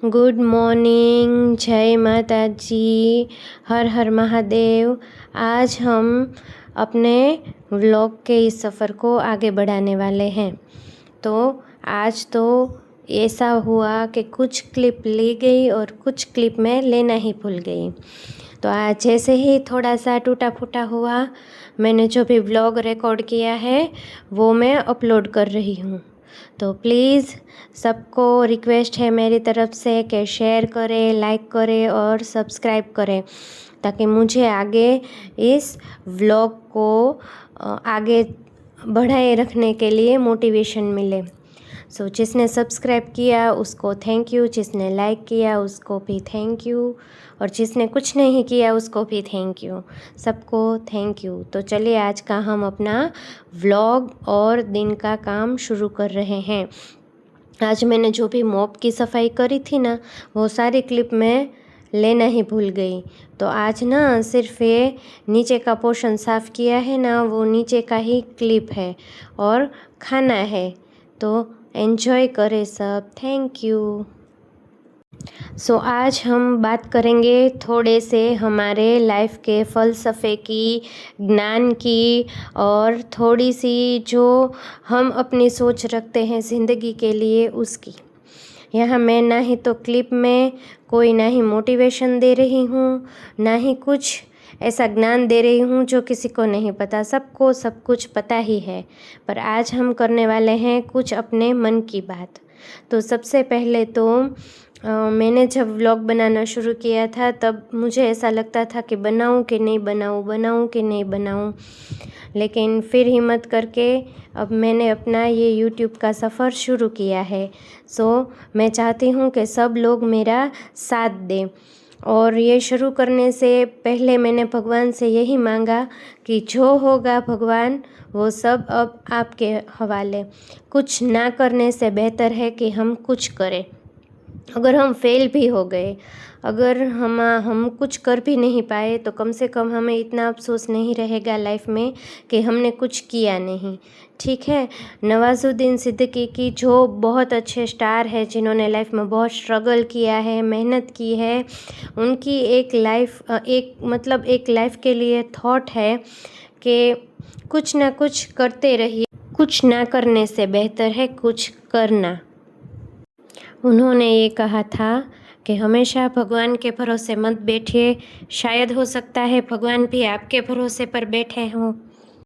Good morning, जय माता जी, हर हर महादेव। आज हम अपने व्लॉग के इस सफ़र को आगे बढ़ाने वाले हैं। तो आज तो ऐसा हुआ कि कुछ क्लिप ली गई और कुछ क्लिप मैं लेना ही भूल गई। तो आज जैसे ही थोड़ा सा टूटा फूटा हुआ, मैंने जो भी व्लॉग रिकॉर्ड किया है वो मैं अपलोड कर रही हूँ। तो प्लीज़ सबको रिक्वेस्ट है मेरी तरफ से कि शेयर करें, लाइक करें और सब्सक्राइब करें, ताकि मुझे आगे इस व्लॉग को आगे बढ़ाए रखने के लिए मोटिवेशन मिले। सो जिसने सब्सक्राइब किया उसको थैंक यू, जिसने लाइक किया उसको भी थैंक यू, और जिसने कुछ नहीं किया उसको भी थैंक यू। सबको थैंक यू। तो चलिए आज का हम अपना व्लॉग और दिन का काम शुरू कर रहे हैं। आज मैंने जो भी मॉप की सफाई करी थी ना, वो सारी क्लिप मैं लेना ही भूल गई। तो आज ना सिर्फ ये नीचे का पोर्शन साफ़ किया है ना, वो नीचे का ही क्लिप है और खाना है। तो एन्जॉय करें सब। Thank you. सो आज हम बात करेंगे थोड़े से हमारे लाइफ के फ़लसफ़े की, ज्ञान की, और थोड़ी सी जो हम अपनी सोच रखते हैं ज़िंदगी के लिए उसकी। यहाँ मैं ना ही तो क्लिप में कोई ना ही मोटिवेशन दे रही हूँ, ना ही कुछ ऐसा ज्ञान दे रही हूँ जो किसी को नहीं पता। सबको सब कुछ पता ही है, पर आज हम करने वाले हैं कुछ अपने मन की बात। तो सबसे पहले तो मैंने जब व्लॉग बनाना शुरू किया था तब मुझे ऐसा लगता था कि बनाऊं कि नहीं बनाऊं, बनाऊं कि नहीं बनाऊं, लेकिन फिर हिम्मत करके अब मैंने अपना ये यूट्यूब का सफ़र शुरू किया है। सो मैं चाहती हूँ कि सब लोग मेरा साथ दें। और ये शुरू करने से पहले मैंने भगवान से यही मांगा कि जो होगा भगवान वो सब अब आपके हवाले। कुछ ना करने से बेहतर है कि हम कुछ करें। अगर हम फेल भी हो गए, अगर हम कुछ कर भी नहीं पाए, तो कम से कम हमें इतना अफसोस नहीं रहेगा लाइफ में कि हमने कुछ किया नहीं। ठीक है। नवाजुद्दीन सिद्दीकी की जो बहुत अच्छे स्टार है, जिन्होंने लाइफ में बहुत स्ट्रगल किया है, मेहनत की है, उनकी एक लाइफ के लिए थॉट है कि कुछ ना कुछ करते रहिए। कुछ ना करने से बेहतर है कुछ करना। उन्होंने ये कहा था कि हमेशा भगवान के भरोसे मत बैठिए, शायद हो सकता है भगवान भी आपके भरोसे पर बैठे हों।